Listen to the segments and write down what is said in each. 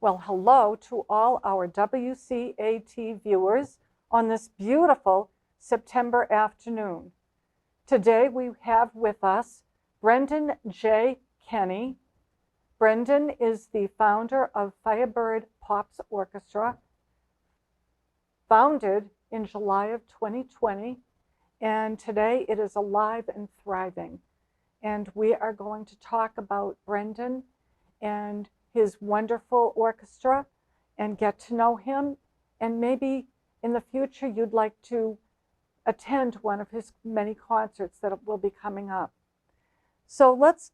Well, hello to all our WCAT viewers on this beautiful September afternoon. Today we have with us Brendan J. Kenney. Brendan is the founder of Firebird Pops Orchestra, founded in July of 2020, and today it is alive and thriving. And we are going to talk about Brendan and his wonderful orchestra and get to know him. And maybe in the future you'd like to attend one of his many concerts that will be coming up. So let's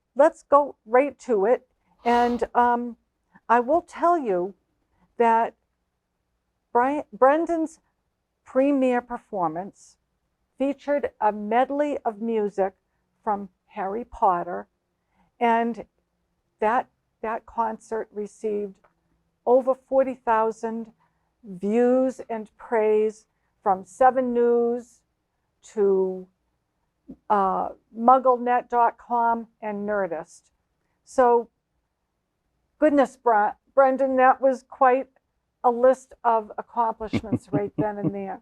go right to it. And I will tell you that Brendan's premiere performance featured a medley of music from Harry Potter, and that concert received over 40,000 views and praise from 7 News to MuggleNet.com and Nerdist. So, goodness, Brendan, that was quite a list of accomplishments right then and there.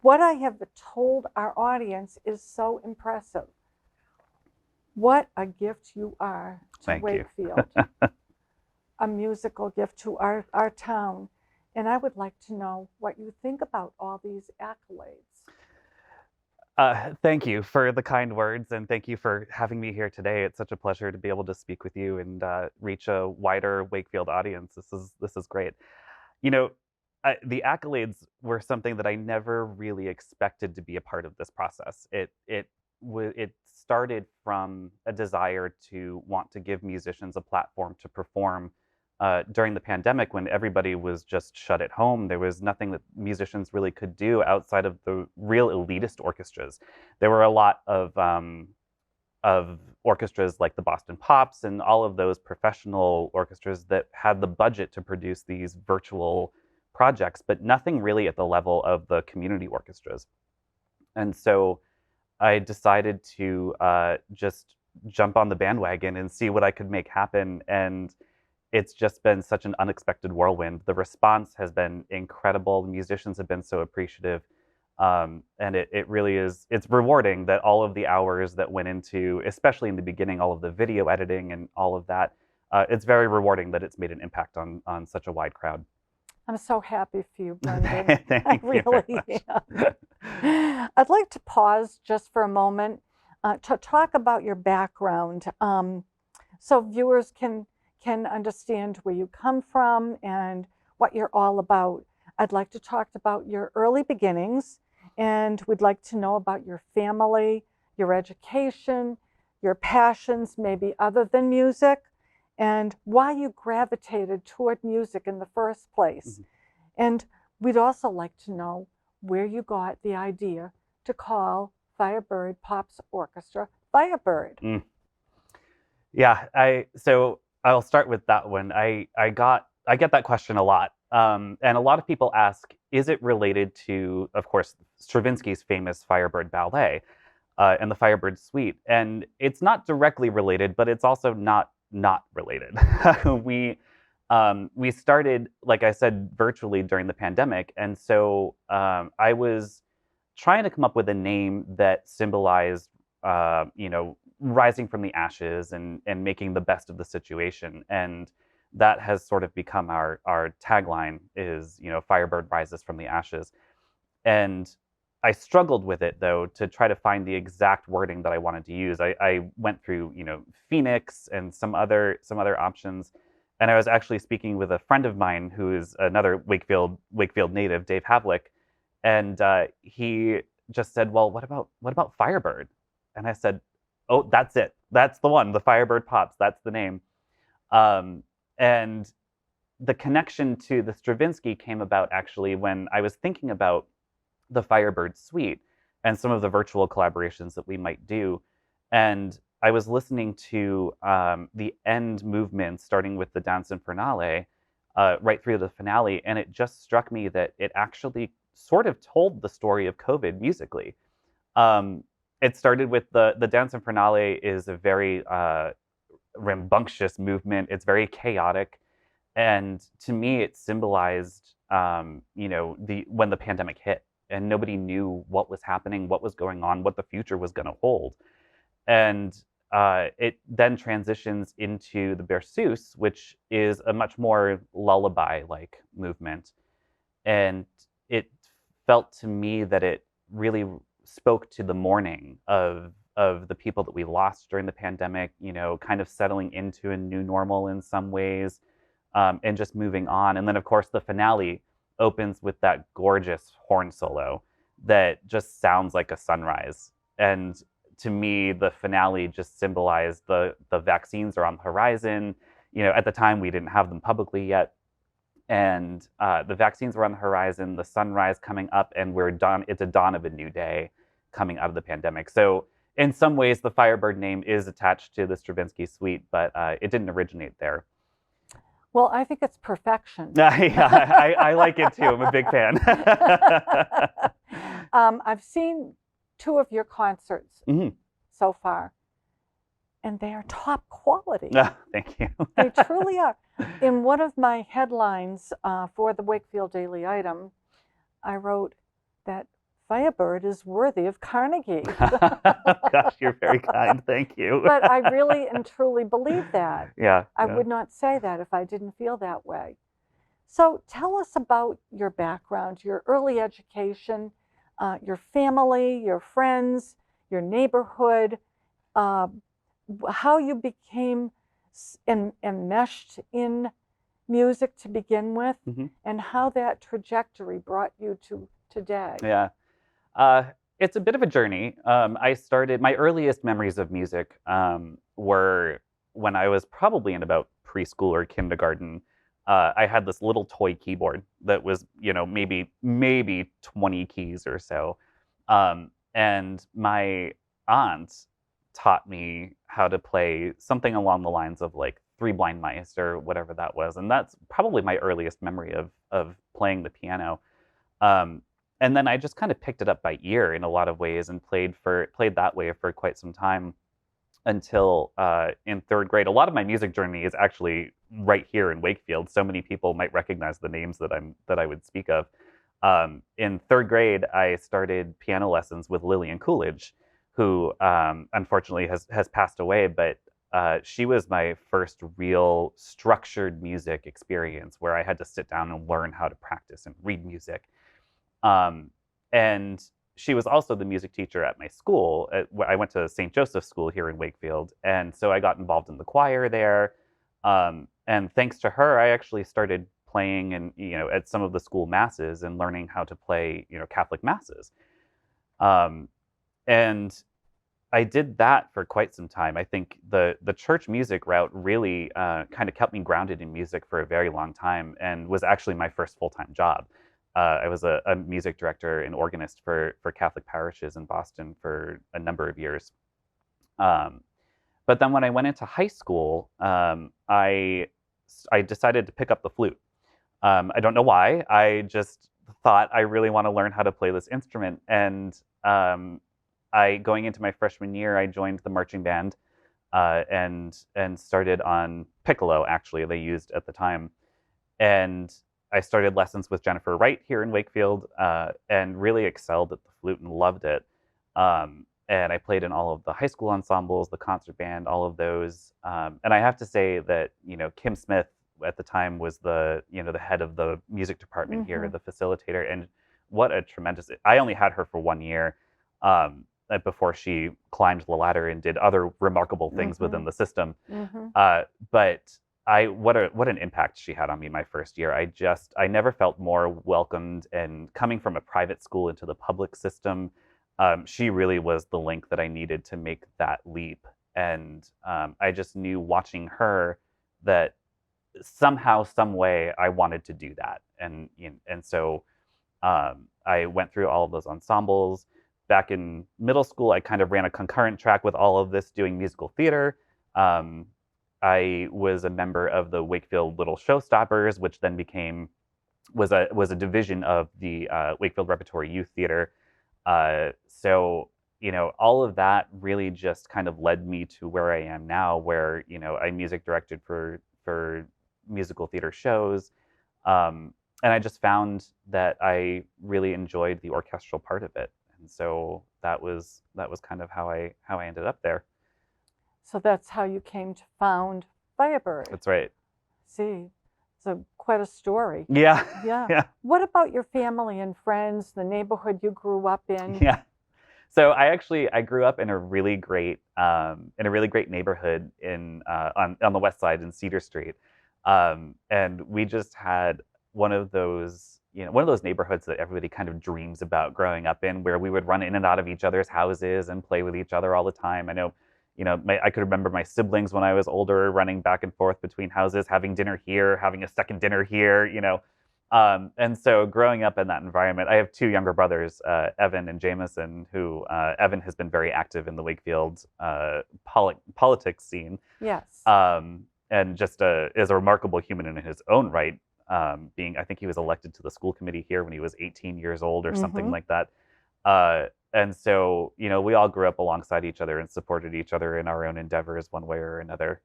What I have told our audience is so impressive. What a gift you are to Thank Wakefield, a musical gift to our town. And I would like to know what you think about all these accolades. Thank you for the kind words, and thank you for having me here today. It's such a pleasure to be able to speak with you and reach a wider Wakefield audience. This is great. You know, the accolades were something that I never really expected to be a part of this process. It started from a desire to want to give musicians a platform to perform during the pandemic, when everybody was just shut at home. There was nothing that musicians really could do outside of the real elitist orchestras. There were a lot of orchestras like the Boston Pops and all of those professional orchestras that had the budget to produce these virtual projects, but nothing really at the level of the community orchestras. And so I decided to just jump on the bandwagon and see what I could make happen. And it's just been such an unexpected whirlwind. The response has been incredible. The musicians have been so appreciative. And it really is, it's rewarding that all of the hours that went into, especially in the beginning, all of the video editing and all of that, it's very rewarding that it's made an impact on such a wide crowd. I'm so happy for you, Brendan. Thank you really am. I'd like to pause just for a moment to talk about your background, so viewers can understand where you come from and what you're all about. I'd like to talk about your early beginnings, and we'd like to know about your family, your education, your passions, maybe other than music, and why you gravitated toward music in the first place. Mm-hmm. And we'd also like to know where you got the idea to call Firebird Pops Orchestra Firebird. Yeah, so I'll start with that one. I get that question a lot. And a lot of people ask, is it related to, of course, Stravinsky's famous Firebird Ballet and the Firebird Suite? And it's not directly related, but it's also not related. We started, like I said, virtually during the pandemic. And so I was trying to come up with a name that symbolized, rising from the ashes and making the best of the situation. And that has sort of become our tagline is, Firebird rises from the ashes. And I struggled with it, though, to try to find the exact wording that I wanted to use. I went through, Phoenix and some other options. And I was actually speaking with a friend of mine who is another Wakefield native, Dave Havlick. And he just said, well, what about Firebird? And I said, oh, that's it. That's the one, the Firebird Pops. That's the name. And the connection to the Stravinsky came about actually when I was thinking about the Firebird Suite and some of the virtual collaborations that we might do. And I was listening to the end movement, starting with the Dance Infernale, right through the finale. And it just struck me that it actually sort of told the story of COVID musically. It started with the Dance Infernale is a very rambunctious movement. It's very chaotic. And to me, it symbolized, when the pandemic hit and nobody knew what was happening, what was going on, what the future was going to hold. And it then transitions into the Berceuse, which is a much more lullaby-like movement. And it felt to me that it really spoke to the mourning of the people that we lost during the pandemic, kind of settling into a new normal in some ways, and just moving on. And then, of course, the finale opens with that gorgeous horn solo that just sounds like a sunrise. And to me, the finale just symbolized the vaccines are on the horizon. At the time, we didn't have them publicly yet, and the vaccines were on the horizon, the sunrise coming up, and we're done. It's a dawn of a new day coming out of the pandemic. So in some ways, the Firebird name is attached to the Stravinsky suite, but it didn't originate there. Well, I think it's perfection. Yeah, I like it too. I'm a big fan. I've seen 2 of your concerts Mhm. so far, and they are top quality. Thank you. They truly are. In one of my headlines for the Wakefield Daily Item, I wrote that Firebird is worthy of Carnegie. Gosh, you're very kind. Thank you. But I really and truly believe that. Yeah. I would not say that if I didn't feel that way. So tell us about your background, your early education, your family, your friends, your neighborhood, how you became enmeshed in music to begin with, and how that trajectory brought you to today. Yeah. It's a bit of a journey. I started, my earliest memories of music were when I was probably in about preschool or kindergarten. I had this little toy keyboard that was, maybe 20 keys or so. And my aunt taught me how to play something along the lines of like Three Blind Mice or whatever that was. And that's probably my earliest memory of playing the piano. And then I just kind of picked it up by ear in a lot of ways and played that way for quite some time until in 3rd grade. A lot of my music journey is actually right here in Wakefield. So many people might recognize the names that I would speak of. In 3rd grade, I started piano lessons with Lillian Coolidge, who unfortunately has passed away, but she was my first real structured music experience where I had to sit down and learn how to practice and read music. And she was also the music teacher at my school. I went to St. Joseph's School here in Wakefield, and so I got involved in the choir there. And thanks to her, I actually started playing and at some of the school masses and learning how to play Catholic masses. And I did that for quite some time. I think the church music route really kind of kept me grounded in music for a very long time, and was actually my first full-time job. I was a music director and organist for Catholic parishes in Boston for a number of years. But then when I went into high school, I decided to pick up the flute. I don't know why. I just thought I really want to learn how to play this instrument. And going into my freshman year, I joined the marching band and started on piccolo, actually, they used at the time. And I started lessons with Jennifer Wright here in Wakefield and really excelled at the flute and loved it. And I played in all of the high school ensembles, the concert band, all of those. And I have to say that, Kim Smith at the time was the head of the music department here, the facilitator. And what a tremendous, I only had her for 1 year before she climbed the ladder and did other remarkable things within the system. But what an impact she had on me my first year. I never felt more welcomed, and coming from a private school into the public system, she really was the link that I needed to make that leap. And I just knew watching her that somehow, some way, I wanted to do that. And so I went through all of those ensembles. Back in middle school, I kind of ran a concurrent track with all of this, doing musical theater. I was a member of the Wakefield Little Showstoppers, which then was a division of the Wakefield Repertory Youth Theater. So all of that really just kind of led me to where I am now, where I music directed for musical theater shows. And I just found that I really enjoyed the orchestral part of it. And so that was kind of how I ended up there. So that's how you came to found Firebird. That's right. See, it's quite a story. Yeah. Yeah. Yeah. What about your family and friends, the neighborhood you grew up in? Yeah. So I grew up in a really great neighborhood on the west side in Cedar Street, and we just had one of those neighborhoods that everybody kind of dreams about growing up in, where we would run in and out of each other's houses and play with each other all the time. I know, I could remember my siblings when I was older running back and forth between houses, having dinner here, having a second dinner here, and so growing up in that environment, I have two younger brothers, Evan and Jameson, who Evan has been very active in the Wakefield politics scene, Yes. and just is a remarkable human in his own right. I think he was elected to the school committee here when he was 18 years old or something like that. And so, we all grew up alongside each other and supported each other in our own endeavors one way or another.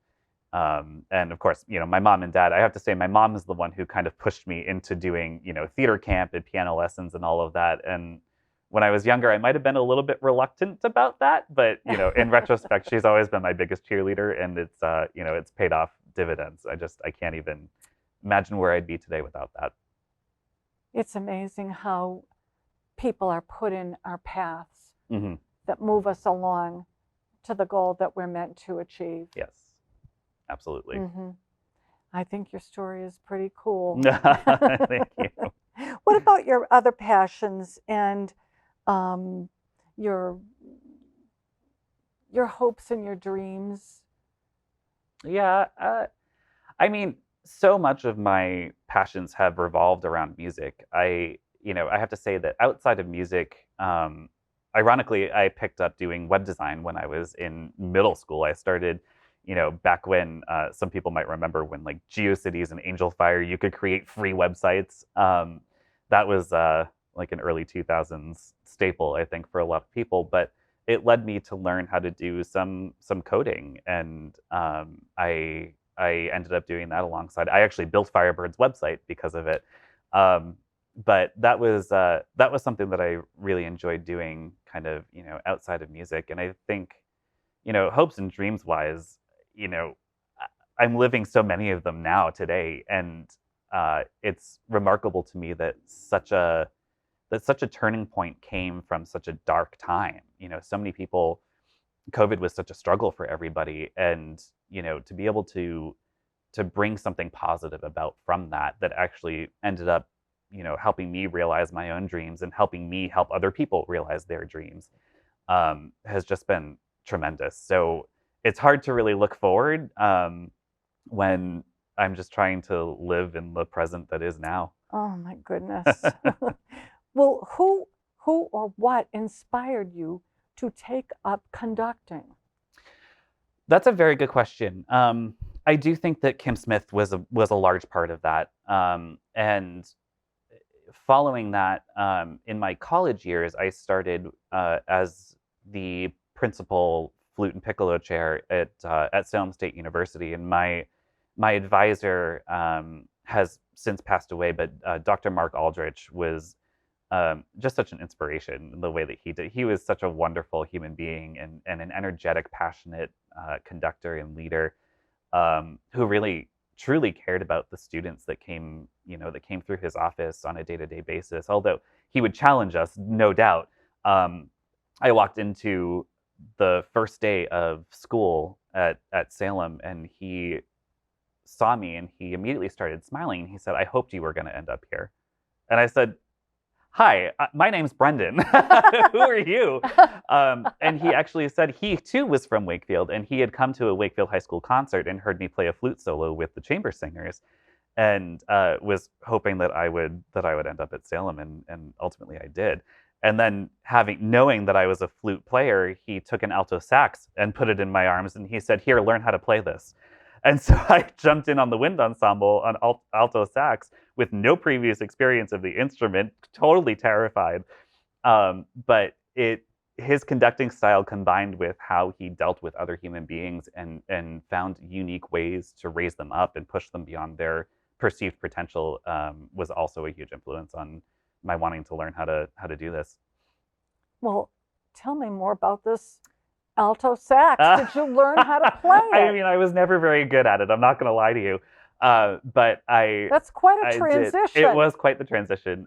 And of course, my mom and dad, I have to say my mom is the one who kind of pushed me into doing, theater camp and piano lessons and all of that. And when I was younger, I might have been a little bit reluctant about that, but, in retrospect, she's always been my biggest cheerleader, and it's paid off dividends. I can't even imagine where I'd be today without that. It's amazing how people are put in our paths Mm-hmm. that move us along to the goal that we're meant to achieve. Yes, absolutely. Mm-hmm. I think your story is pretty cool. Thank you. What about your other passions and your hopes and your dreams? Yeah, I mean, so much of my passions have revolved around music. I have to say that outside of music, ironically, I picked up doing web design when I was in middle school. I started, back when some people might remember when like GeoCities and Angel Fire, you could create free websites. That was like an early 2000s staple, I think, for a lot of people. But it led me to learn how to do some coding, and I ended up doing that alongside. I actually built Firebird's website because of it. But that was something that I really enjoyed doing, kind of, outside of music. And I think, hopes and dreams wise, I'm living so many of them now today, and it's remarkable to me that such a turning point came from such a dark time. So many people, COVID was such a struggle for everybody, and to be able to bring something positive about from that actually ended up helping me realize my own dreams and helping me help other people realize their dreams, has just been tremendous. So it's hard to really look forward when I'm just trying to live in the present that is now. Oh my goodness. Well, who or what inspired you to take up conducting? That's a very good question. I do think that Kim Smith was a large part of that. And following that, in my college years, I started as the principal flute and piccolo chair at Salem State University, and my advisor has since passed away, but Dr. Mark Aldrich was just such an inspiration in the way that he did. He was such a wonderful human being and an energetic, passionate conductor and leader, who really truly cared about the students that came through his office on a day-to-day basis. Although he would challenge us, no doubt. I walked into the first day of school at Salem, and he saw me and he immediately started smiling, and he said, "I hoped you were going to end up here." And I said, "Hi, my name's Brendan. Who are you?" And he actually said he too was from Wakefield, and he had come to a Wakefield High School concert and heard me play a flute solo with the chamber singers, and was hoping that I would end up at Salem, and ultimately I did. And then knowing that I was a flute player, he took an alto sax and put it in my arms, and he said, "Here, learn how to play this." And so I jumped in on the wind ensemble on alto sax with no previous experience of the instrument, totally terrified. But it his conducting style combined with how he dealt with other human beings and found unique ways to raise them up and push them beyond their perceived potential was also a huge influence on my wanting to learn how to do this. Well, tell me more about this alto sax. Did you learn how to play it? I mean, I was never very good at it. I'm not going to lie to you. But That's quite a transition. It was quite the transition.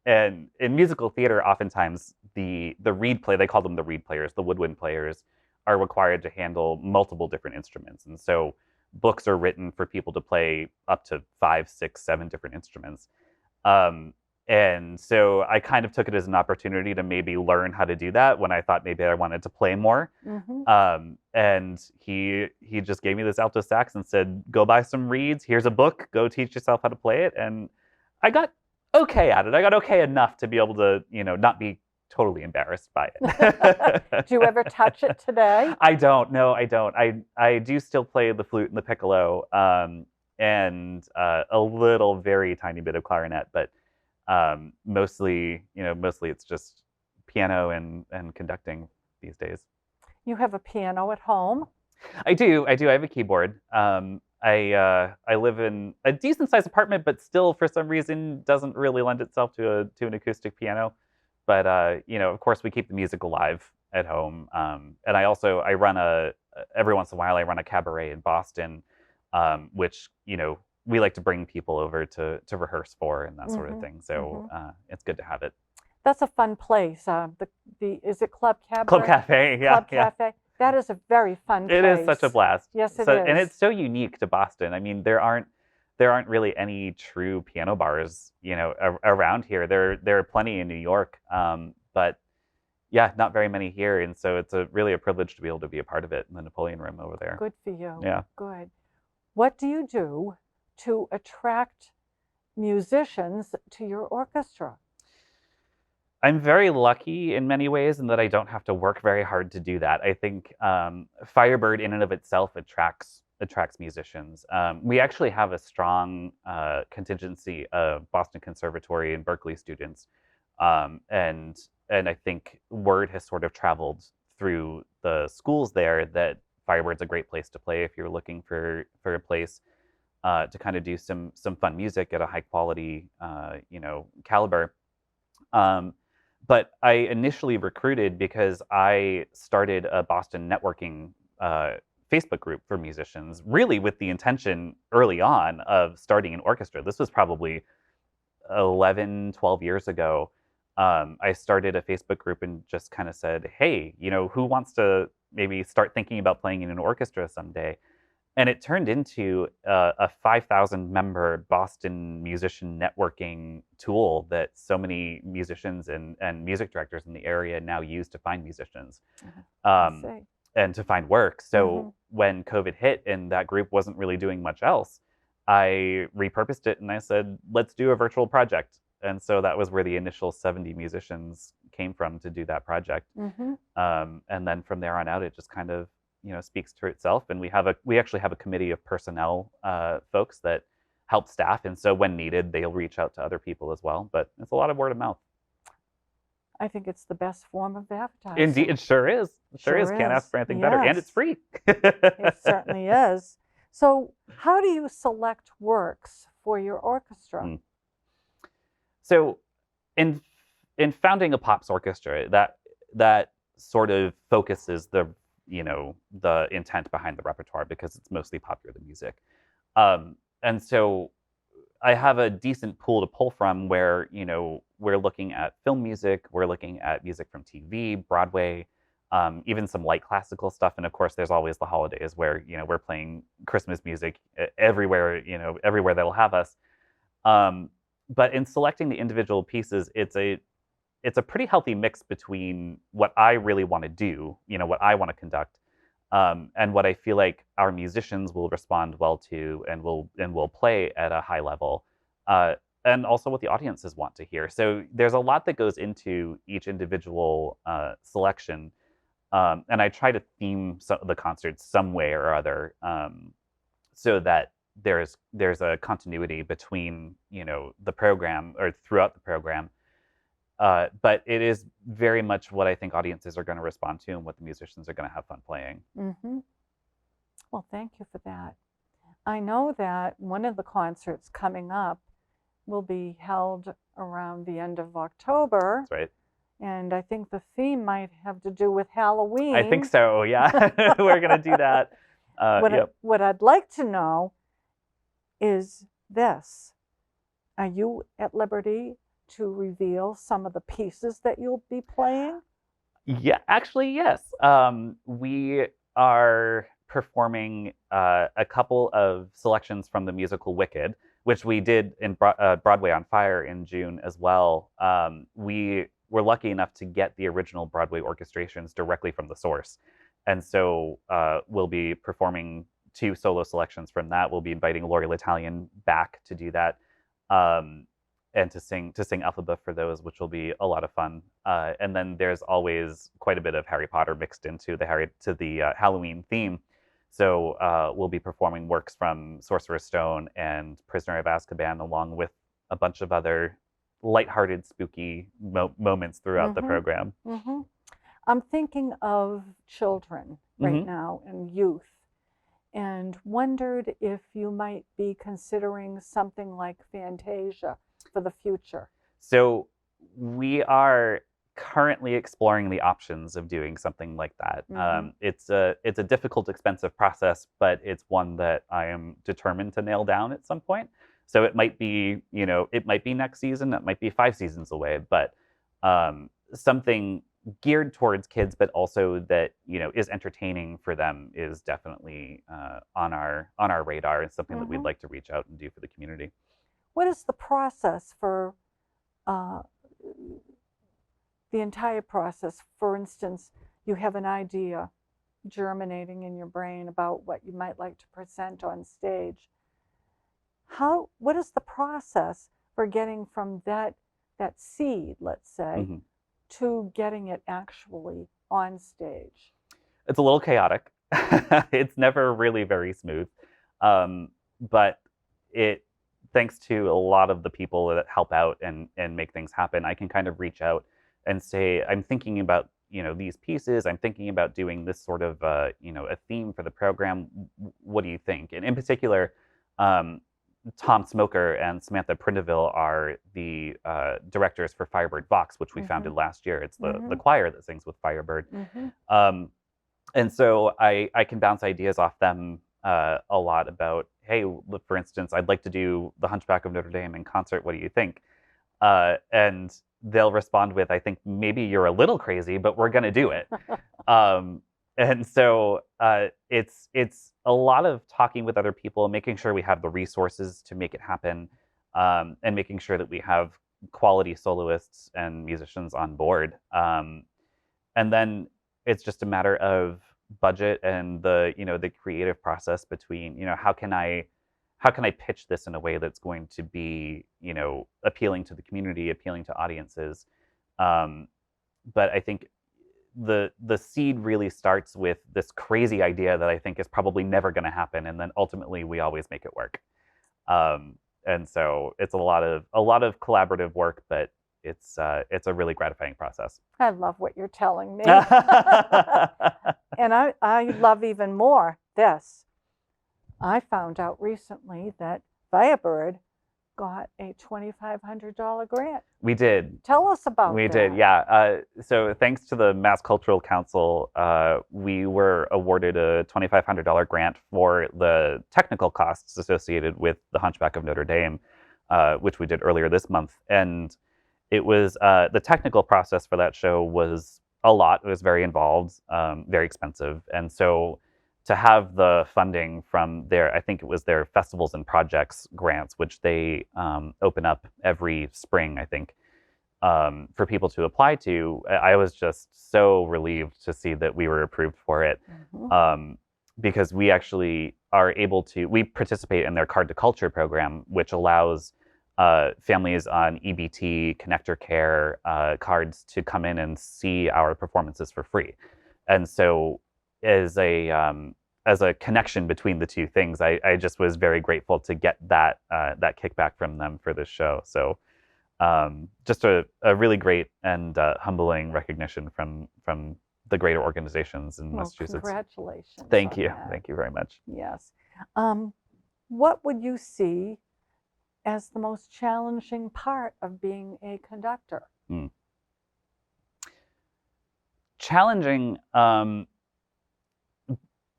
And in musical theater, oftentimes the reed play, they call them the reed players, the woodwind players, are required to handle multiple different instruments. And so books are written for people to play up to 5, 6, 7 different instruments. And so I kind of took it as an opportunity to maybe learn how to do that when I thought maybe I wanted to play more. And he just gave me this alto sax and said, go buy some reeds. Here's a book. Go teach yourself how to play it. And I got okay at it. I got okay enough to be able to, not be totally embarrassed by it. Do you ever touch it today? I don't. No, I don't. I do still play the flute and the piccolo, and a little, very tiny bit of clarinet, but mostly it's just piano and conducting these days. You have a piano at home? I do. I have a keyboard. I live in a decent sized apartment, but still for some reason doesn't really lend itself to an acoustic piano. But of course we keep the music alive at home. And I run every once in a while I run a cabaret in Boston, which we like to bring people over to rehearse for and that sort of thing. So it's good to have it. That's a fun place. Is it Club Cabaret? Club Cafe, yeah. Club Cafe. That is a very fun place. It is such a blast. Yes, it is. And it's so unique to Boston. I mean, there aren't really any true piano bars, around here. There are plenty in New York, but yeah, not very many here. And so it's really a privilege to be able to be a part of it in the Napoleon Room over there. Good for you. Yeah. Good. What do you do to attract musicians to your orchestra? I'm very lucky in many ways in that I don't have to work very hard to do that. I think Firebird in and of itself attracts musicians. We actually have a strong contingency of Boston Conservatory and Berklee students, and I think word has sort of traveled through the schools there that Firebird's a great place to play if you're looking for a place to kind of do some fun music at a high quality caliber. But I initially recruited because I started a Boston networking Facebook group for musicians, really with the intention early on of starting an orchestra. This was probably 11, 12 years ago. I started a Facebook group and just kind of said, hey, who wants to maybe start thinking about playing in an orchestra someday? And it turned into a 5,000 member Boston musician networking tool that so many musicians and music directors in the area now use to find musicians and to find work. So when COVID hit and that group wasn't really doing much else, I repurposed it and I said, let's do a virtual project. And so that was where the initial 70 musicians came from to do that project. And then from there on out, it just kind of speaks to itself. And we actually have a committee of personnel folks that help staff. And so when needed, they'll reach out to other people as well. But it's a lot of word of mouth. I think it's the best form of advertising. Indeed, it sure is. It sure is. Can't ask for anything better. And it's free. It certainly is. So how do you select works for your orchestra? So in founding a pops orchestra, that sort of focuses the intent behind the repertoire because it's mostly popular music. And so I have a decent pool to pull from where, we're looking at film music, we're looking at music from TV, Broadway, even some light classical stuff. And of course, there's always the holidays where, we're playing Christmas music everywhere, everywhere that'll have us. But in selecting the individual pieces, it's a pretty healthy mix between what I really want to do, what I want to conduct, and what I feel like our musicians will respond well to and will play at a high level, and also what the audiences want to hear. So there's a lot that goes into each individual selection, and I try to theme the concerts some way or other, so that there's a continuity between the program or throughout the program. But it is very much what I think audiences are going to respond to and what the musicians are going to have fun playing. Mm-hmm. Well, thank you for that. I know that one of the concerts coming up will be held around the end of October. That's right. And I think the theme might have to do with Halloween. I think so, yeah. We're going to do that. What I'd like to know is this. Are you at liberty to reveal some of the pieces that you'll be playing? Yeah, actually, yes. We are performing a couple of selections from the musical Wicked, which we did in Broadway on Fire in June as well. We were lucky enough to get the original Broadway orchestrations directly from the source. And so we'll be performing 2 solo selections from that. We'll be inviting Lori L'Italian back to do that. And to sing Elphaba for those, which will be a lot of fun. And then there's always quite a bit of Harry Potter mixed into the Halloween theme. So we'll be performing works from Sorcerer's Stone and Prisoner of Azkaban, along with a bunch of other lighthearted, spooky moments throughout the program. Mm-hmm. I'm thinking of children right now and youth, and wondered if you might be considering something like Fantasia for the future. So we are currently exploring the options of doing something like that. It's a difficult, expensive process, but it's one that I am determined to nail down at some point. So it might be, it might be next season, it might be 5 seasons away, but something geared towards kids, but also that is entertaining for them is definitely on our radar and something that we'd like to reach out and do for the community. What is the process for the entire process? For instance, you have an idea germinating in your brain about what you might like to present on stage. What is the process for getting from that seed, let's say, to getting it actually on stage? It's a little chaotic. It's never really very smooth. But thanks to a lot of the people that help out and make things happen, I can kind of reach out and say, I'm thinking about these pieces. I'm thinking about doing this sort of a theme for the program. What do you think? And in particular, Tom Smoker and Samantha Prindeville are the directors for Firebird Vox, which we founded last year. It's the choir that sings with Firebird. And so I can bounce ideas off them a lot about, hey, for instance, I'd like to do The Hunchback of Notre Dame in concert. What do you think? And they'll respond with, I think maybe you're a little crazy, but we're going to do it. And so it's a lot of talking with other people, making sure we have the resources to make it happen, and making sure that we have quality soloists and musicians on board. And then it's just a matter of budget and the creative process between, how can I pitch this in a way that's going to be, appealing to the community, appealing to audiences. But I think the seed really starts with this crazy idea that I think is probably never going to happen, and then ultimately we always make it work. And so it's a lot of collaborative work, but it's a really gratifying process. I love what you're telling me. And I love even more this. I found out recently that Firebird got a $2,500 grant. We did. Tell us about that. We did, yeah. So thanks to the Mass Cultural Council, we were awarded a $2,500 grant for the technical costs associated with The Hunchback of Notre Dame, which we did earlier this month. And it was the technical process for that show was a lot. It was very involved, very expensive. And so to have the funding from I think it was their Festivals and Projects grants, which they open up every spring, I think, for people to apply to, I was just so relieved to see that we were approved for it. Because we actually are able to, we participate in their Card to Culture program, which allows families on EBT, Connector Care cards to come in and see our performances for free. And so as a connection between the two things, I just was very grateful to get that kickback from them for this show. So Just a really great and humbling recognition from the greater organizations in Well, Massachusetts. congratulations Thank on you. that. Thank you very much. Yes. What would you see as the most challenging part of being a conductor? Challenging.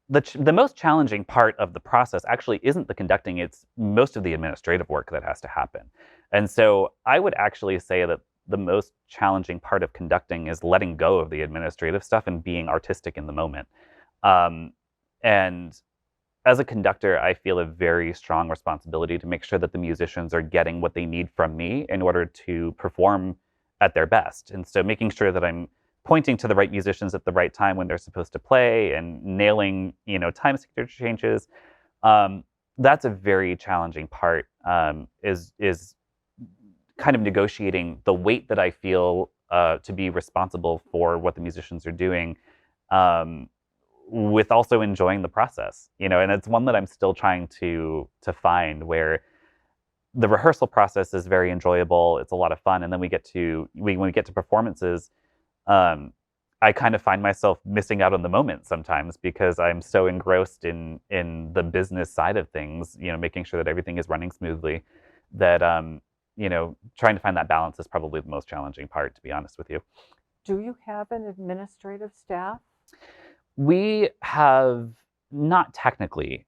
The most challenging part of the process actually isn't the conducting, it's most of the administrative work that has to happen. And so I would actually say that the most challenging part of conducting is letting go of the administrative stuff and being artistic in the moment. Um, and as a conductor, I feel a very strong responsibility to make sure that the musicians are getting what they need from me in order to perform at their best. And so making sure that I'm pointing to the right musicians at the right time when they're supposed to play and nailing, time signature changes. That's a very challenging part, is kind of negotiating the weight that I feel to be responsible for what the musicians are doing, with also enjoying the process, and it's one that I'm still trying to find, where the rehearsal process is very enjoyable. It's a lot of fun, and then when we get to performances, I kind of find myself missing out on the moment sometimes because I'm so engrossed in the business side of things, making sure that everything is running smoothly, that trying to find that balance is probably the most challenging part, to be honest with you. Do you have an administrative staff? We have not technically.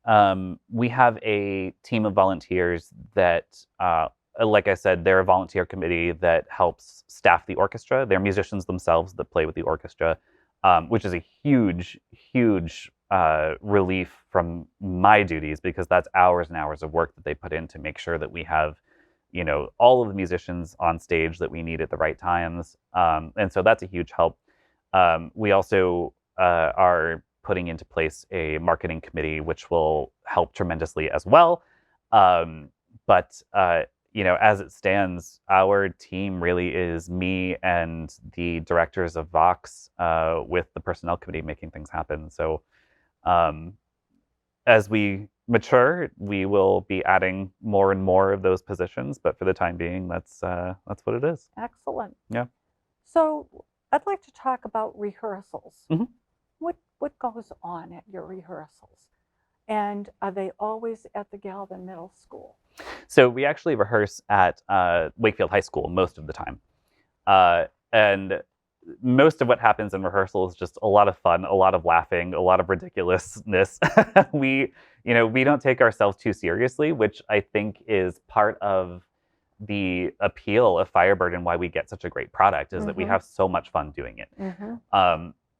We have a team of volunteers that, like I said, they're a volunteer committee that helps staff the orchestra. They're musicians themselves that play with the orchestra, which is a huge, huge relief from my duties, because that's hours and hours of work that they put in to make sure that we have, all of the musicians on stage that we need at the right times. And so that's a huge help. We also are putting into place a marketing committee, which will help tremendously as well. But as it stands, our team really is me and the directors of Vox, with the personnel committee making things happen. So as we mature, we will be adding more and more of those positions. But for the time being, that's what it is. Excellent. Yeah. So I'd like to talk about rehearsals. Mm-hmm. What goes on at your rehearsals? And are they always at the Galvin Middle School? So we actually rehearse at Wakefield High School most of the time. And most of what happens in rehearsal is just a lot of fun, a lot of laughing, a lot of ridiculousness. We don't take ourselves too seriously, which I think is part of the appeal of Firebird and why we get such a great product, is that we have so much fun doing it.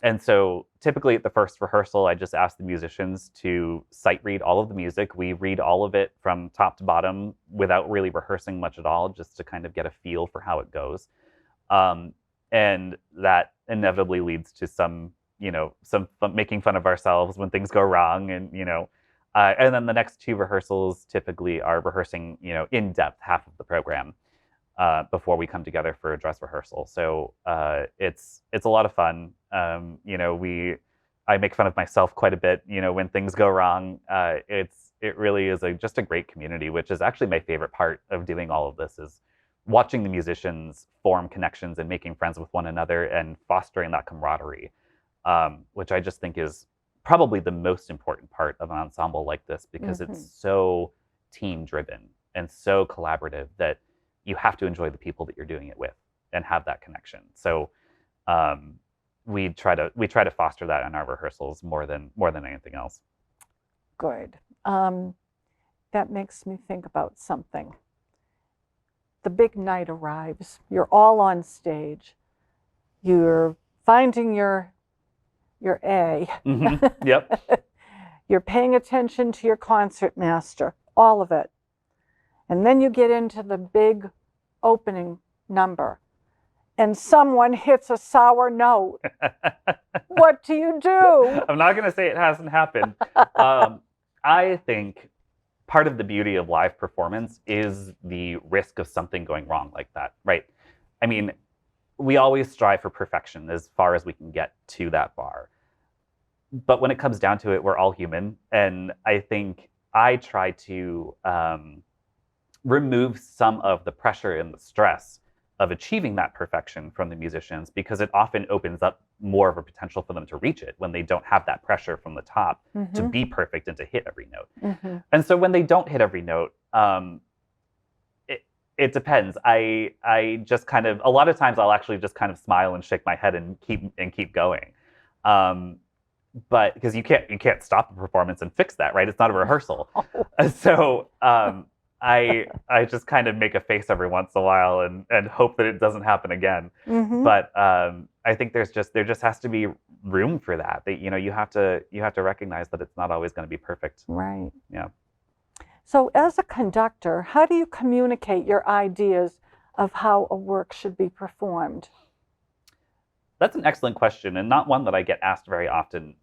And so typically at the first rehearsal, I just ask the musicians to sight read all of the music. We read all of it from top to bottom without really rehearsing much at all, just to kind of get a feel for how it goes. And that inevitably leads to some making fun of ourselves when things go wrong. And then the next two rehearsals typically are rehearsing, in depth half of the program, before we come together for a dress rehearsal. So it's a lot of fun. I make fun of myself quite a bit, when things go wrong. It really is just a great community, which is actually my favorite part of doing all of this, is watching the musicians form connections and making friends with one another and fostering that camaraderie, which I just think is probably the most important part of an ensemble like this, because it's so team driven and so collaborative that you have to enjoy the people that you're doing it with and have that connection. So we try to foster that in our rehearsals more than anything else. Good. That makes me think about something. The big night arrives. You're all on stage. You're finding your A. Yep. You're paying attention to your concertmaster, all of it. And then you get into the big opening number and someone hits a sour note. What do you do? I'm not going to say it hasn't happened. I think part of the beauty of live performance is the risk of something going wrong like that, right? I mean, we always strive for perfection as far as we can get to that bar. But when it comes down to it, we're all human. And I think I try to removes some of the pressure and the stress of achieving that perfection from the musicians, because it often opens up more of a potential for them to reach it when they don't have that pressure from the top to be perfect and to hit every note. And so when they don't hit every note, it depends. I just kind of, a lot of times I'll actually just kind of smile and shake my head and keep going. But because you can't stop the performance and fix that, right? It's not a rehearsal. So I just kind of make a face every once in a while and hope that it doesn't happen again. But I think there just has to be room for that. That you have to recognize that it's not always going to be perfect. Right. Yeah. So as a conductor, how do you communicate your ideas of how a work should be performed? That's an excellent question, and not one that I get asked very often.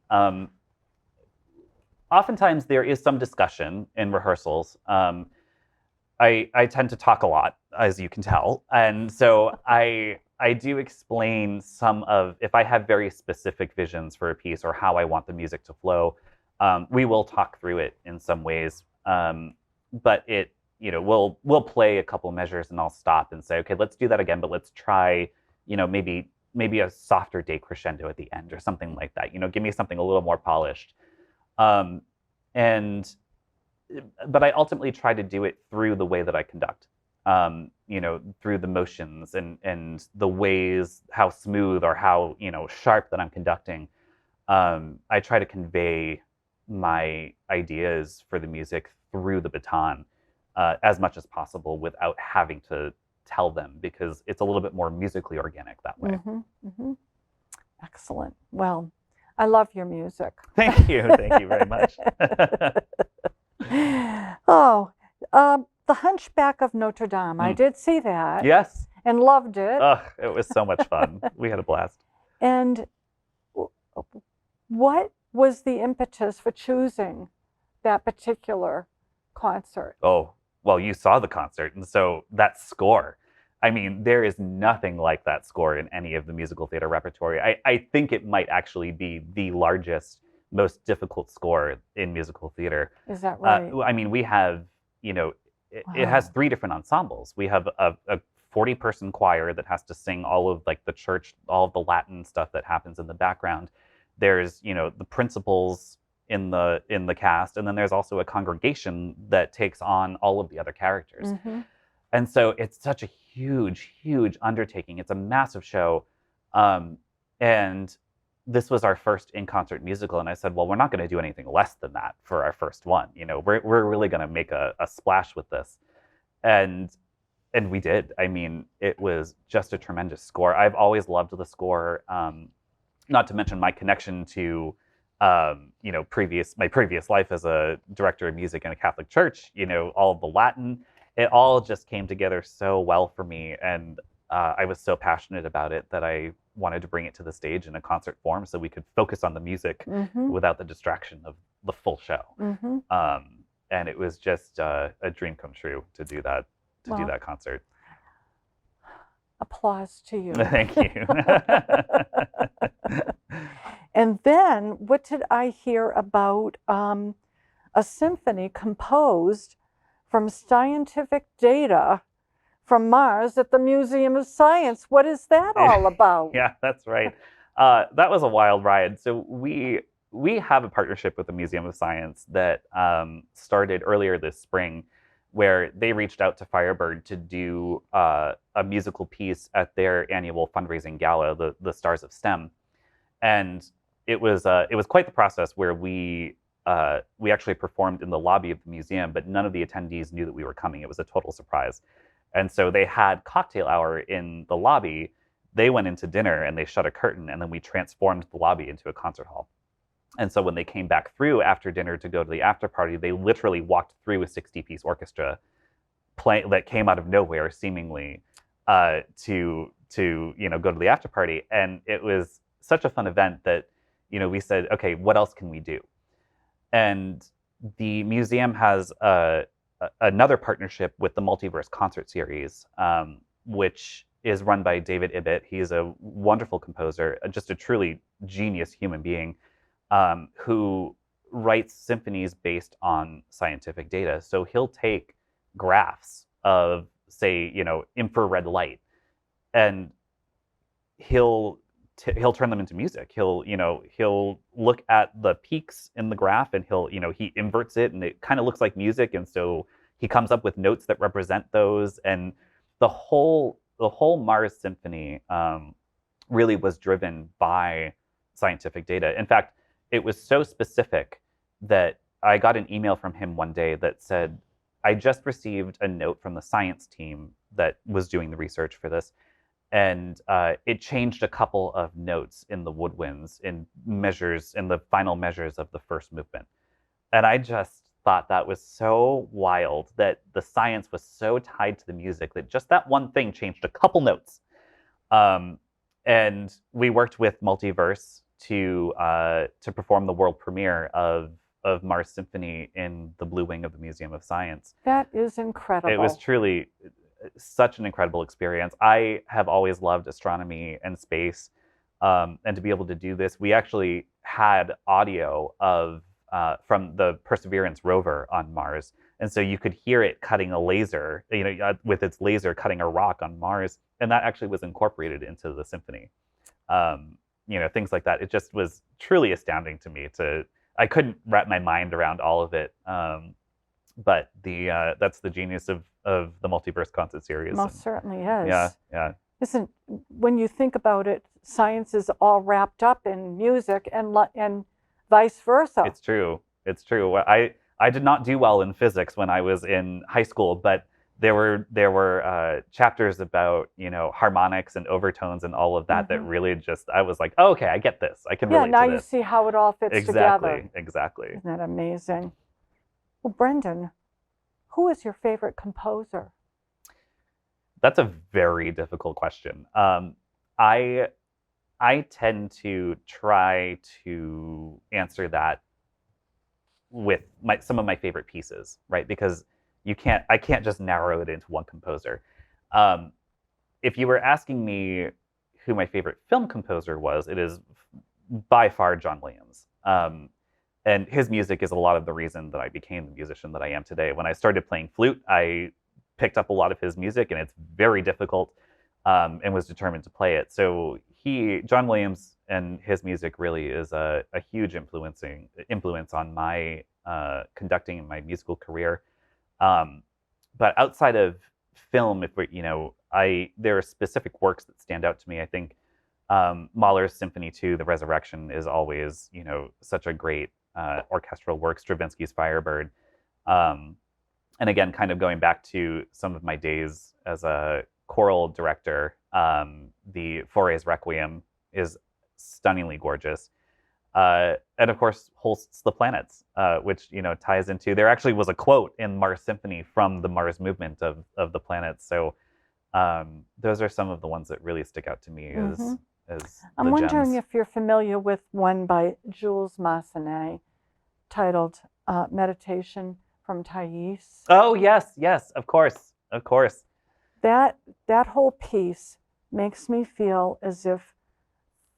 Oftentimes there is some discussion in rehearsals. I tend to talk a lot, as you can tell, and so I do explain some of, if I have very specific visions for a piece or how I want the music to flow, we will talk through it in some ways. But we'll play a couple measures and I'll stop and say, okay, let's do that again, but let's try, maybe a softer decrescendo at the end or something like that. Give me something a little more polished. But I ultimately try to do it through the way that I conduct, through the motions and the ways, how smooth or how, sharp that I'm conducting. I try to convey my ideas for the music through the baton as much as possible without having to tell them, because it's a little bit more musically organic that way. Excellent. Well, I love your music. Thank you. Thank you very much. The Hunchback of Notre Dame. I did see that. Yes. And loved it. It was so much fun. We had a blast. And what was the impetus for choosing that particular concert? Oh, well, you saw the concert, and so that score. I mean, there is nothing like that score in any of the musical theater repertory. I think it might actually be the largest, most difficult score in musical theater. Is that right? I mean, we have, it has 3 different ensembles. We have a 40-person choir that has to sing all of like the church, all of the Latin stuff that happens in the background. There's, the principals in the cast, and then there's also a congregation that takes on all of the other characters. And so it's such a huge undertaking. It's a massive show. And this was our first in-concert musical, and I said, well, we're not going to do anything less than that for our first one. We're really going to make a splash with this. And we did. I mean, it was just a tremendous score. I've always loved the score, not to mention my connection to my previous life as a director of music in a Catholic church, all of the Latin, it all just came together so well for me. And I was so passionate about it that I wanted to bring it to the stage in a concert form so we could focus on the music without the distraction of the full show. And it was just a dream come true to do that, do that concert. Applause to you. Thank you. And then what did I hear about a symphony composed from scientific data from Mars at the Museum of Science? What is that all about? Yeah, that's right. That was a wild ride. So we have a partnership with the Museum of Science that started earlier this spring, where they reached out to Firebird to do a musical piece at their annual fundraising gala, the Stars of STEM. And it was quite the process, where we actually performed in the lobby of the museum, but none of the attendees knew that we were coming. It was a total surprise. And so they had cocktail hour in the lobby. They went into dinner and they shut a curtain, and then we transformed the lobby into a concert hall. And so when they came back through after dinner to go to the after party, they literally walked through a 60-piece orchestra that came out of nowhere, seemingly, to go to the after party. And it was such a fun event that we said, okay, what else can we do? And the museum has another partnership with the Multiverse Concert Series, which is run by David Ibbett. He's a wonderful composer, just a truly genius human being, who writes symphonies based on scientific data. So he'll take graphs of, say, infrared light, and he'll turn them into music. He'll look at the peaks in the graph, and he inverts it, and it kind of looks like music, and so he comes up with notes that represent those. And the whole Mars Symphony really was driven by scientific data. In fact, it was so specific that I got an email from him one day that said, I just received a note from the science team that was doing the research for this, and it changed a couple of notes in the woodwinds in the final measures of the first movement. And I just thought that was so wild, that the science was so tied to the music that just that one thing changed a couple notes. And we worked with Multiverse to perform the world premiere of Mars Symphony in the Blue Wing of the Museum of Science. That is incredible. It was truly such an incredible experience. I have always loved astronomy and space, and to be able to do this, we actually had audio from the Perseverance rover on Mars, and so you could hear it cutting a laser, with its laser cutting a rock on Mars, and that actually was incorporated into the symphony. Things like that. It just was truly astounding to me. I couldn't wrap my mind around all of it. But that's the genius of the Multiverse concert series. Most certainly is. Yeah. Listen, when you think about it, science is all wrapped up in music, and vice versa. It's true. I did not do well in physics when I was in high school, but there were chapters about harmonics and overtones and all of that that really just, I was like, oh, okay, I get this. I can relate to this. Yeah, now you see how it all fits together. Exactly. Isn't that amazing? Well, Brendan, who is your favorite composer? That's a very difficult question. I tend to try to answer that with some of my favorite pieces, right? Because I can't just narrow it into one composer. If you were asking me who my favorite film composer was, it is by far John Williams. And his music is a lot of the reason that I became the musician that I am today. When I started playing flute, I picked up a lot of his music, and it's very difficult, and was determined to play it. So John Williams and his music really is a huge influence on my conducting and my musical career. But outside of film, there are specific works that stand out to me. I think Mahler's Symphony 2, The Resurrection, is always, such a great orchestral work. Stravinsky's Firebird. And again, kind of going back to some of my days as a choral director, the Fauré's Requiem is stunningly gorgeous. And of course, Holst's The Planets, which ties into. There actually was a quote in Mars Symphony from the Mars movement of the planets. So those are some of the ones that really stick out to me as I'm the wondering gems. if you're familiar with one by Jules Massenet titled Meditation from Thais. Oh yes, of course. That whole piece makes me feel as if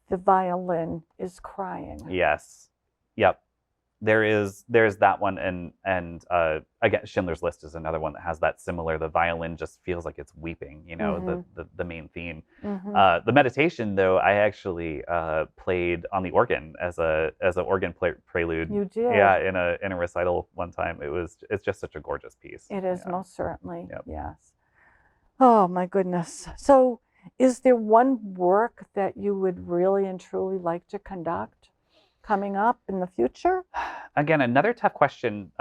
the violin is crying. Yes. Yep. There's that one, and again, Schindler's List is another one that has that similar. The violin just feels like it's weeping, the main theme. The Meditation, though, I actually played on the organ as an organ prelude. You did? Yeah, in a recital one time. It's just such a gorgeous piece. It is, most certainly. Yep. Yes. Oh my goodness. So, is there one work that you would really and truly like to conduct coming up in the future? Again, another tough question,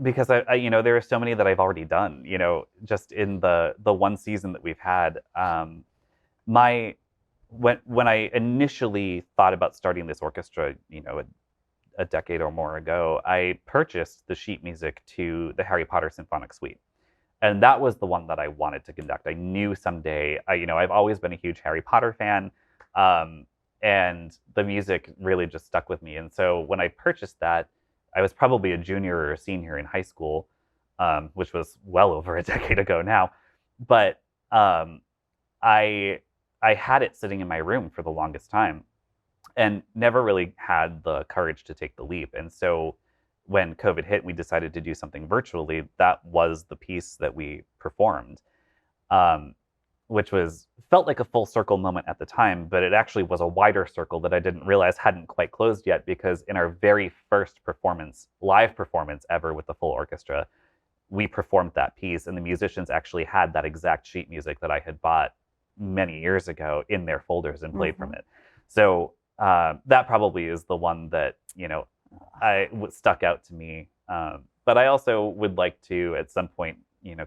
because I there are so many that I've already done. Just in the one season that we've had. When I initially thought about starting this orchestra, a decade or more ago, I purchased the sheet music to the Harry Potter Symphonic Suite. And that was the one that I wanted to conduct. I knew someday, I've always been a huge Harry Potter fan, and the music really just stuck with me. And so when I purchased that, I was probably a junior or a senior in high school, which was well over a decade ago now. But I had it sitting in my room for the longest time, and never really had the courage to take the leap. And so when COVID hit, we decided to do something virtually. That was the piece that we performed, um, which felt like a full circle moment at the time, but it actually was a wider circle that I didn't realize hadn't quite closed yet, because in our very first performance, live performance ever with the full orchestra, we performed that piece, and the musicians actually had that exact sheet music that I had bought many years ago in their folders and played from it. So that probably is the one that, stuck out to me. But I also would like to, at some point,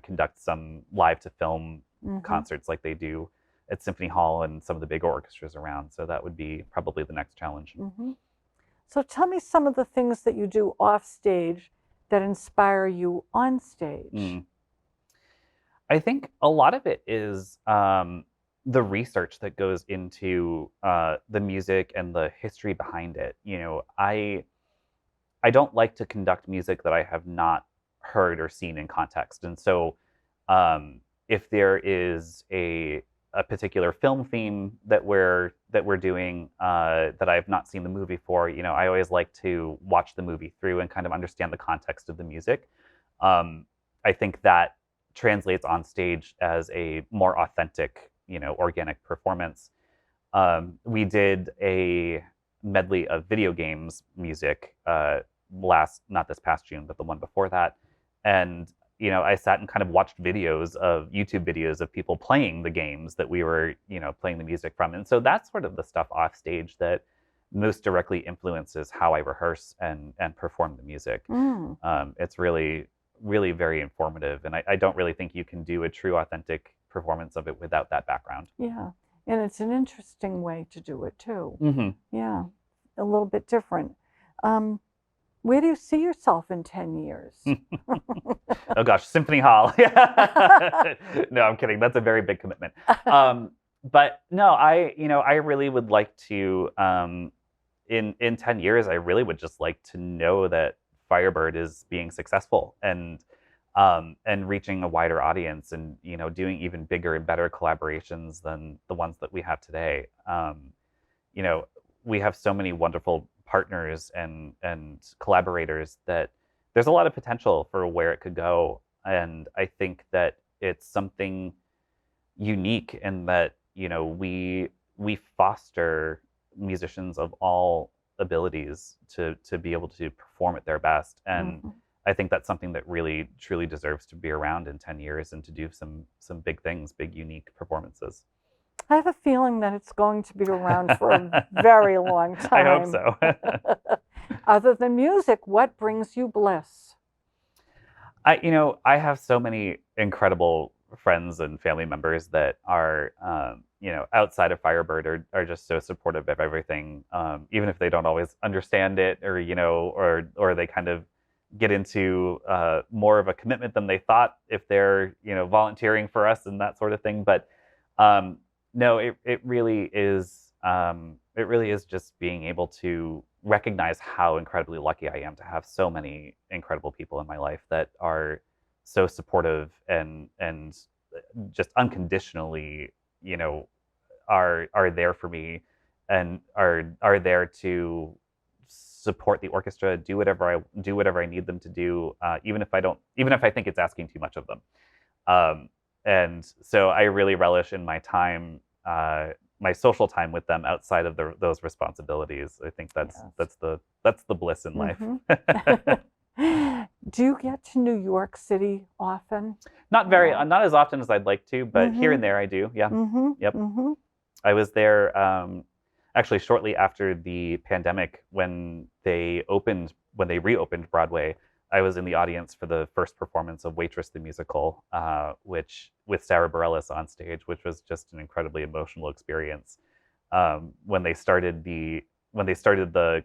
conduct some live to film concerts like they do at Symphony Hall and some of the bigger orchestras around. So that would be probably the next challenge. So tell me some of the things that you do off stage that inspire you on stage. I think a lot of it is the research that goes into the music and the history behind it. I don't like to conduct music that I have not heard or seen in context. And so if there is a particular film theme that we're doing that I've not seen the movie for, I always like to watch the movie through and kind of understand the context of the music. I think that translates on stage as a more authentic, organic performance. We did a medley of video games music not this past June, but the one before that. And I sat and kind of watched YouTube videos of people playing the games that we were, playing the music from. And so that's sort of the stuff off stage that most directly influences how I rehearse and perform the music. It's really, really very informative. And I don't really think you can do a true, authentic performance of it without that background. Yeah. And it's an interesting way to do it too. Yeah. A little bit different. Where do you see yourself in 10 years? Oh gosh, Symphony Hall. No, I'm kidding. That's a very big commitment. But no, I really would like to, in 10 years, I really would just like to know that Firebird is being successful and reaching a wider audience and, doing even bigger and better collaborations than the ones that we have today. We have so many wonderful partners and collaborators that there's a lot of potential for where it could go. And I think that it's something unique in that, we foster musicians of all abilities to be able to perform at their best. And I think that's something that really, truly deserves to be around in 10 years and to do some big things, big, unique performances. I have a feeling that it's going to be around for a very long time. I hope so. Other than music, what brings you bliss? I have so many incredible friends and family members that are, outside of Firebird are just so supportive of everything, even if they don't always understand it or they kind of get into more of a commitment than they thought if they're, volunteering for us and that sort of thing. But no, it really is just being able to recognize how incredibly lucky I am to have so many incredible people in my life that are so supportive and just unconditionally, are there for me and are there to support the orchestra, do whatever I need them to do, even if I think it's asking too much of them. And so I really relish in my time, my social time with them outside of those responsibilities. I think that's the bliss in life. Do you get to New York City often? Not as often as I'd like to, but here and there I do. Yeah. Yep. I was there actually shortly after the pandemic when they reopened Broadway. I was in the audience for the first performance of Waitress the musical, which with Sarah Bareilles on stage, which was just an incredibly emotional experience. When they started the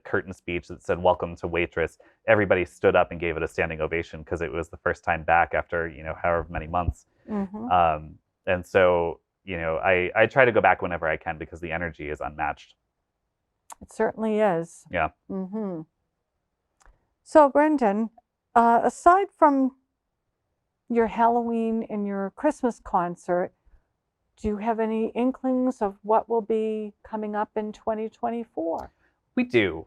curtain speech that said "Welcome to Waitress," everybody stood up and gave it a standing ovation because it was the first time back after however many months. And so I try to go back whenever I can because the energy is unmatched. It certainly is. Yeah. So Brendan, aside from your Halloween and your Christmas concert, do you have any inklings of what will be coming up in 2024? We do.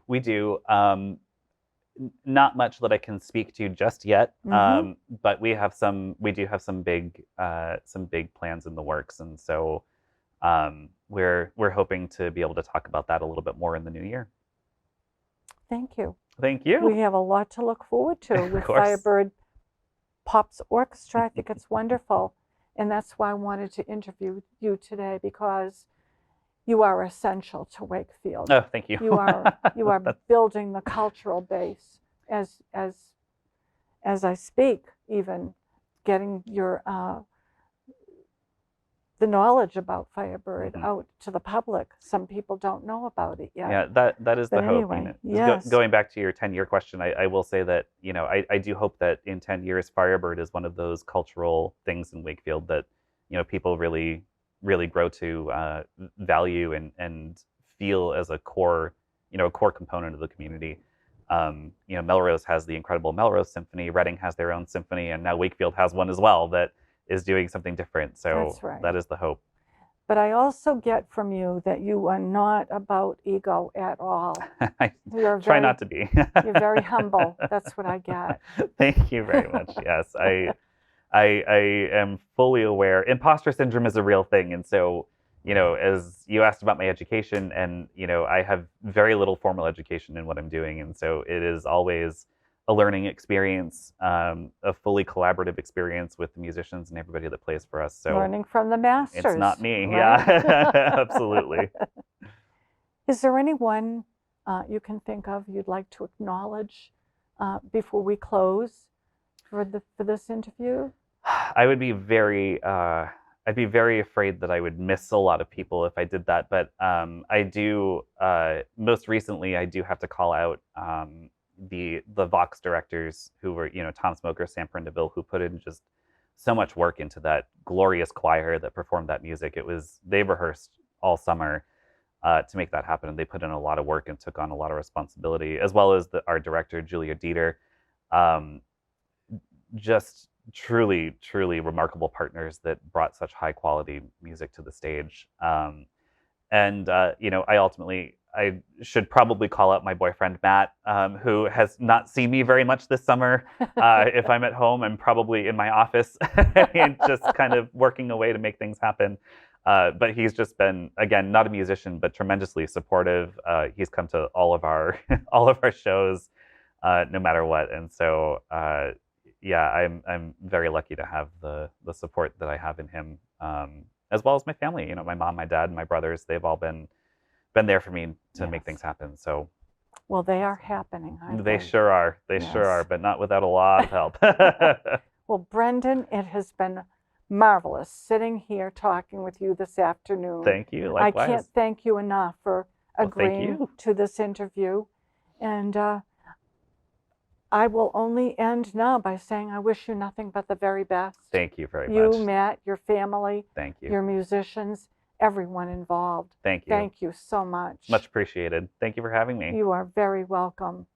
Not much that I can speak to just yet, Mhm. but we do have some big plans in the works, and so we're hoping to be able to talk about that a little bit more in the new year. Thank you. Thank you. We have a lot to look forward to Of with course. Firebird Pops Orchestra. I think it's wonderful. And that's why I wanted to interview you today, because you are essential to Wakefield. Oh, thank you. You are That's- building the cultural base as I speak, even getting your the knowledge about Firebird mhm. out to the public. Some people don't know about it yet. Yeah, that is the But hope. anyway, yes. Going back to your 10-year question, I will say that I do hope that in 10 years, Firebird is one of those cultural things in Wakefield that people really grow to value and feel as a core a core component of the community. Melrose has the incredible Melrose Symphony. Reading has their own symphony, and now Wakefield has one as well that is doing something different. So That's right. that is the hope. But I also get from you that you are not about ego at all. I You're try very, not to be. you're very humble. That's what I get. Thank you very much. Yes, I am fully aware. Imposter syndrome is a real thing, and so as you asked about my education, and I have very little formal education in what I'm doing, and so it is always a learning experience, a fully collaborative experience with the musicians and everybody that plays for us. So Learning from the it's masters, not me. right? Yeah, absolutely. Is there anyone you can think of you'd like to acknowledge before we close for this interview? I would be very I'd be very afraid that I would miss a lot of people if I did that. But I do most recently I do have to call out the Vox directors who were Tom Smoker, Sam Prindiville, who put in just so much work into that glorious choir that performed that music. They rehearsed all summer to make that happen, and they put in a lot of work and took on a lot of responsibility, as well as our director Julia Dieter. Um, just truly remarkable partners that brought such high quality music to the stage. And I should probably call out my boyfriend Matt, who has not seen me very much this summer. If I'm at home, I'm probably in my office and just kind of working away to make things happen. But he's just been, again, not a musician, but tremendously supportive. He's come to all of our all of our shows, no matter what. And so yeah, I'm very lucky to have the support that I have in him, as well as my family. My mom, my dad, and my brothers. They've all been there for me to make things Yes. happen. So Well, they are happening, aren't they they? sure are. They sure are, Yes. but not without a lot of help. Well, Brendan, it has been marvelous sitting here talking with you this afternoon. Thank you. I can't Likewise. thank you enough for Well, thank agreeing you. to this interview. And I will only end now by saying I wish you nothing but the very best. Thank you very You, much. Matt, your family, Thank you. your musicians, everyone involved. Thank you. Thank you so much. Much appreciated. Thank you for having me. You are very welcome.